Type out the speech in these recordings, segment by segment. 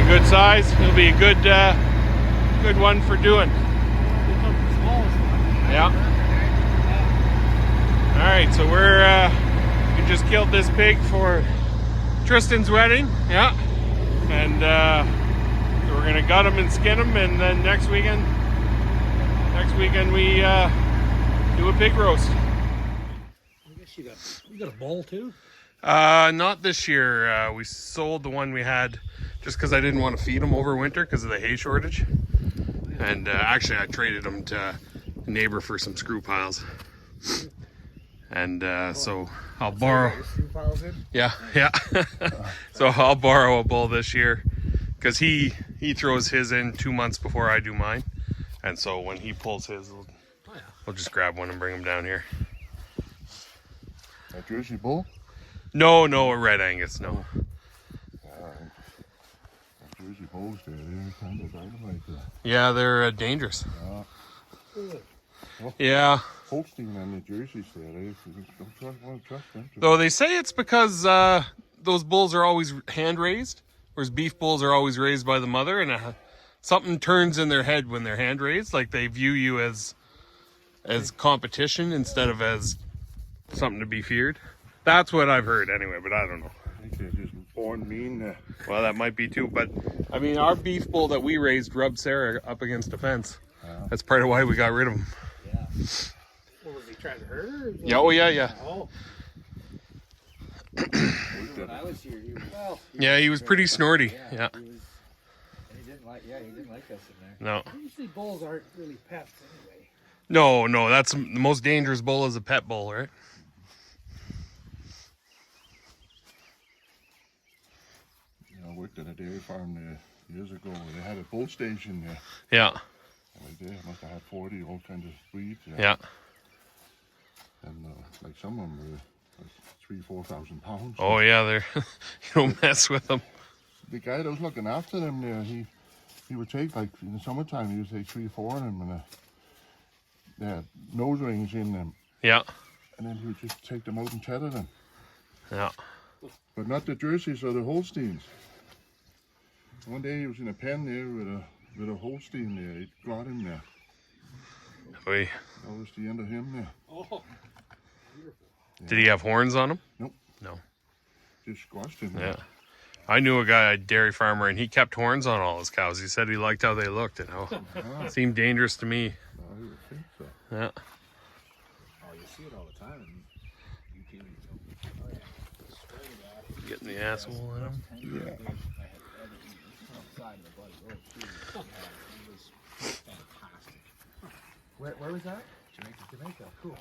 good size. He'll be a good good one for doing. Yeah. All right, so we just killed this pig for Tristan's wedding. Yeah. And so we're gonna gut him and skin him, and then next weekend we do a pig roast. I guess you got a bull too? Not this year. We sold the one we had just because I didn't want to feed him over winter because of the hay shortage. And actually, I traded him to a neighbor for some screw piles. And so I'll borrow. Yeah. So I'll borrow a bull this year because he throws his in 2 months before I do mine. And so when he pulls his, we'll just grab one and bring him down here. A Jersey bull? No, a red Angus, no. Jersey bulls, they're kind of dynamite. Yeah, they're dangerous. Well, Yeah. Holstein and the Jerseys there, don't want to trust them. Though they say it's because those bulls are always hand raised, whereas beef bulls are always raised by the mother, and something turns in their head when they're hand raised, like they view you as competition instead of as something to be feared. That's what I've heard anyway, but I don't know. I think they're just born mean. Well, that might be too, but I mean, our beef bull that we raised rubbed Sarah up against a fence. That's part of why we got rid of him. Yeah. What was he trying to hurt her? Yeah, oh yeah. Oh. When I was here, Yeah, he was pretty snorty. Yeah. He didn't like us in there. No. Usually bulls aren't really pets anyway. No, that's the most dangerous bull is a pet bull, right? I worked at a dairy farm there years ago. They had a bull station there. Yeah. And they must have had 40 all kinds of breeds. Yeah. And like some of them were like 3,000-4,000 pounds. Oh yeah, they're you don't mess with them. The guy that was looking after them there, he would take, like in the summertime, he would take 3-4 of them, and they had nose rings in them. Yeah. And then he would just take them out and tether them. Yeah. But not the Jerseys or the Holsteins. One day he was in a pen there with a Holstein there. He got him there. Oy. That was the end of him there. Oh. Did he have horns on him? Nope. No. Just squashed him. Yeah. I knew a guy, a dairy farmer, and he kept horns on all his cows. He said he liked how they looked, and it seemed dangerous to me. I would think so. Yeah. Oh, you see it all the time in YouTube. Getting the asshole in him. Yeah. Where was that? Jamaica. Cool.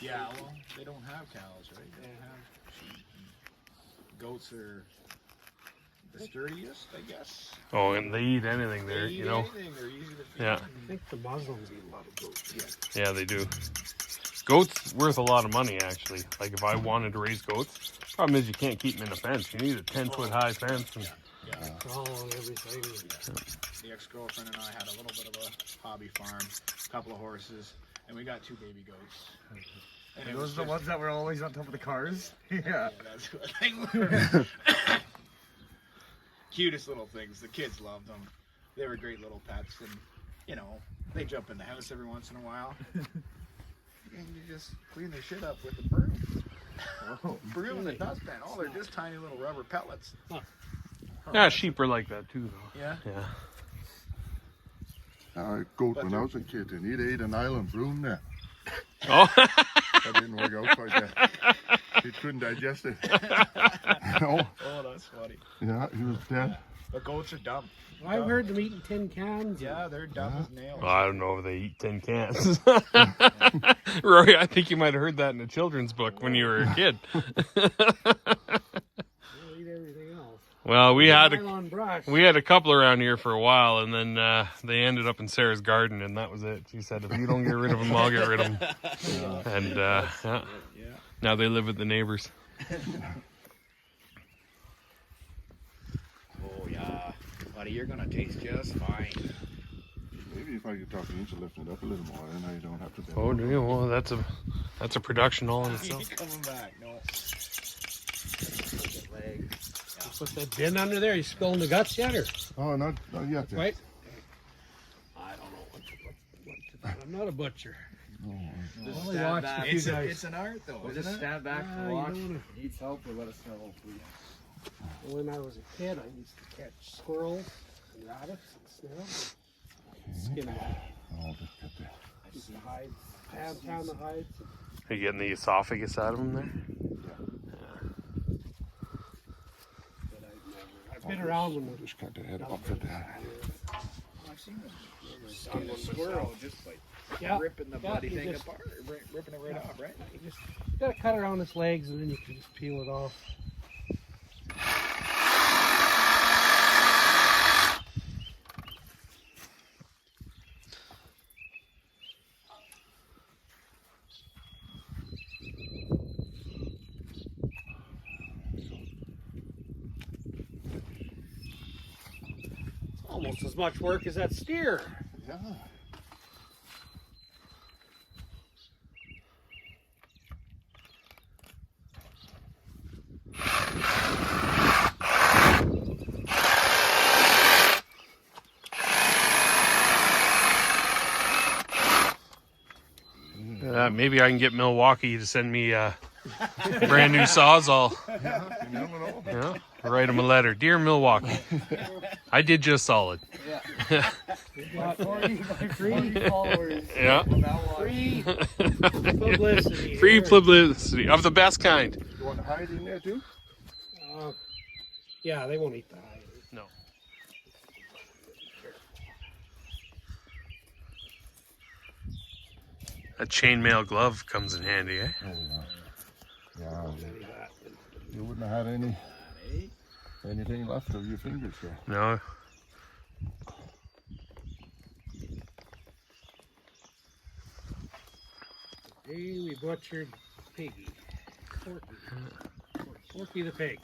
Yeah, well, they don't have cows, right? They don't have sheep. Goats are the sturdiest, I guess. Oh, and they eat anything there, They eat you know. anything. They're easy to feed. Yeah. I think the Muslims eat a lot of goats. Yeah, they do. Goats worth a lot of money, actually. Like if I wanted to raise goats, problem is you can't keep them in a fence. You need a 10-foot high fence. And, Crawl on everything. The ex-girlfriend and I had a little bit of a hobby farm, a couple of horses, and we got 2 baby goats. And it was Those are the ones that were always on top of the cars? Yeah. Yeah, that's what they were. Cutest little things. The kids loved them. They were great little pets, and you know, they jump in the house every once in a while. And you just clean their shit up with the broom. Broom and the dustpan. Oh, they're just tiny little rubber pellets. yeah, sheep are like that too, though. Yeah. Yeah. Our goat, when I was a kid, and he'd ate an island broom there. Oh. That didn't work out quite that. He couldn't digest it. You know? Oh, that's funny. Yeah, he was dead. But goats are dumb. I've heard them eating tin cans. Yeah, they're dumb as nails. Well, I don't know if they eat tin cans. Rory, I think you might have heard that in a children's book when you were a kid. They'll eat everything else. Well, we had Nylon brush. a couple around here for a while, and then they ended up in Sarah's garden, and that was it. She said, if you don't get rid of them, I'll get rid of them. And yeah. Now they live with the neighbors. Oh, yeah. Buddy, you're going to taste just fine. Maybe if I could talk into lifting it up a little more, then I don't have to bend Oh, over. do you? Well, that's a production all in itself. He's coming back. No. Leg. Put that bin under there. You spilling the guts yet, or Oh, not yet. right? I don't know what to do. I'm not a butcher. Just Only stand watch back. the few It's, guys. it's an art, though, We'll isn't just it? stand back Ah, and you watch. don't wanna- Needs help, or let us know. Please. When I was a kid, I used to catch squirrels and rabbits and snails. Skin them off. I'll just get there. Keep the hides. Pound the hides. Are you getting the esophagus out of them there? But I've been around when the Just cut the head off of that. I've seen them. sun was Squirrel just like Yeah. ripping the Yeah, bloody you thing just- apart, ripping it right off, right? You just gotta cut around his legs and then you can just peel it off. It's almost as much work as that steer. Yeah. Maybe I can get Milwaukee to send me a brand new Sawzall. You never know. Yeah, write them a letter. Dear Milwaukee, I did you a solid. Free followers. Yeah. Free publicity. Free here. publicity of the best kind. You want to hide in there too? Yeah, they won't eat the hide. No. A chainmail glove comes in handy, eh? Oh, yeah. You wouldn't have had anything left of your fingers there. No. Hey, we butchered Piggy. Porky the pig.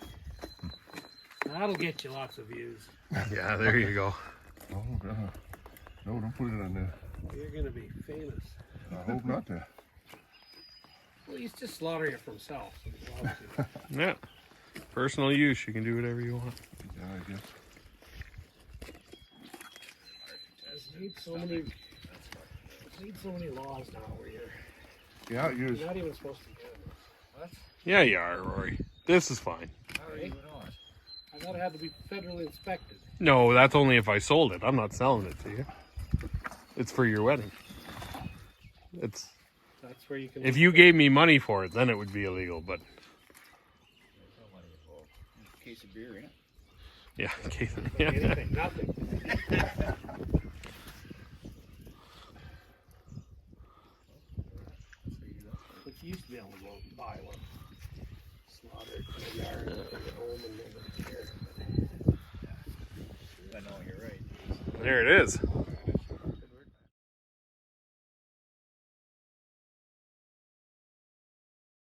That'll get you lots of views. Yeah, there you go. Oh, God. No, don't put it on there. You're gonna be famous. I hope not there. Well, he's just slaughtering it for himself. So he's allowed to. Yeah. Personal use, you can do whatever you want. Yeah, I guess. Need so many. Need so many laws now where Yeah, you're you're not even supposed to get them. Yeah, you are, Rory. This is fine. Right? I thought it had to be federally inspected. No, that's only if I sold it. I'm not selling it to you. It's for your wedding. It's That's where you can. if you gave me money for it, then it would be illegal. But Case of beer, yeah, in case, yeah. anything, nothing. But you used to be able to go and buy one. Slaughter it in the yard, take it home, and then care. I know, you're right. There it is.